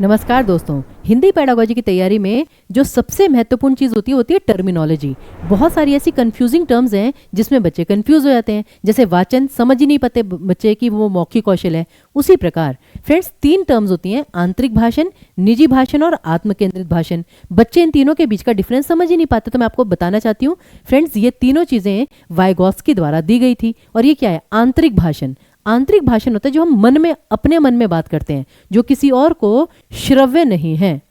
नमस्कार दोस्तों। हिंदी पेडागोजी की तैयारी में जो सबसे महत्वपूर्ण चीज़ होती है टर्मिनोलॉजी। बहुत सारी ऐसी कंफ्यूजिंग टर्म्स हैं जिसमें बच्चे कंफ्यूज हो जाते हैं। जैसे वाचन समझ ही नहीं पाते बच्चे कि वो मौखिक कौशल है। उसी प्रकार फ्रेंड्स 3 टर्म्स होती हैं, आंतरिक भाषण, निजी भाषण और आत्म केंद्रित भाषण। बच्चे इन तीनों के बीच का डिफरेंस समझ ही नहीं पाते। तो मैं आपको बताना चाहती हूँ फ्रेंड्स, ये तीनों चीज़ें वाइगॉस्की द्वारा दी गई थी। और ये क्या है? आंतरिक भाषण। आंतरिक भाषण होता है जो हम मन में अपने मन में बात करते हैं, जो किसी और को श्रव्य नहीं है,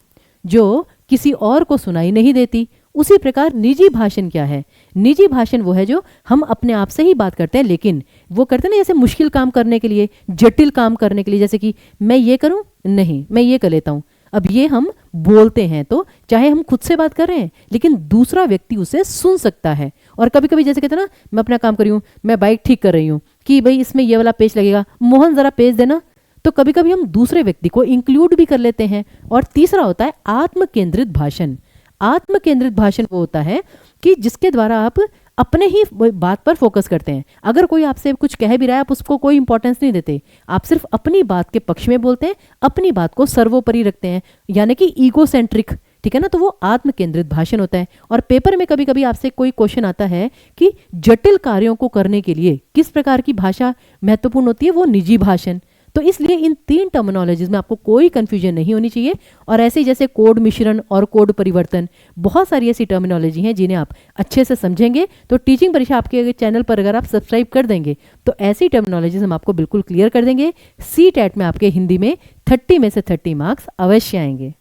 जो किसी और को सुनाई नहीं देती। उसी प्रकार निजी भाषण क्या है? निजी भाषण वो है जो हम अपने आप से ही बात करते हैं, लेकिन वो करते हैं ना जैसे मुश्किल काम करने के लिए, जटिल काम करने के लिए। जैसे कि मैं ये करूं, नहीं मैं ये कर लेता हूं। अब ये हम बोलते हैं तो चाहे हम खुद से बात कर रहे हैं लेकिन दूसरा व्यक्ति उसे सुन सकता है। और कभी कभी जैसे कहते हैं ना, मैं अपना काम कर रही हूँ, मैं बाइक ठीक कर रही हूँ कि भाई इसमें ये वाला पेच लगेगा, मोहन जरा पेच देना। तो कभी कभी हम दूसरे व्यक्ति को इंक्लूड भी कर लेते हैं। और तीसरा होता है आत्म केंद्रित भाषण। आत्म केंद्रित भाषण वो होता है कि जिसके द्वारा आप अपने ही बात पर फोकस करते हैं। अगर कोई आपसे कुछ कह भी रहा है, आप उसको कोई इंपॉर्टेंस नहीं देते, आप सिर्फ अपनी बात के पक्ष में बोलते हैं, अपनी बात को सर्वोपरि रखते हैं, यानी कि ईगो सेंट्रिक। ठीक है ना? तो वो आत्म केंद्रित भाषण होता है। और पेपर में कभी कभी आपसे कोई क्वेश्चन आता है कि जटिल कार्यों को करने के लिए किस प्रकार की भाषा महत्वपूर्ण होती है? वो निजी भाषण। तो इसलिए इन 3 टर्मिनोलॉजीज में आपको कोई कंफ्यूजन नहीं होनी चाहिए। और ऐसे ही जैसे कोड मिश्रण और कोड परिवर्तन, बहुत सारी ऐसी टर्मिनोलॉजी हैं जिन्हें आप अच्छे से समझेंगे तो टीचिंग परीक्षा आपके चैनल पर अगर आप सब्सक्राइब कर देंगे तो ऐसी टर्मिनोलॉजीज हम आपको बिल्कुल क्लियर कर देंगे। CTET में आपके हिंदी में 30 में से 30 मार्क्स अवश्य आएंगे।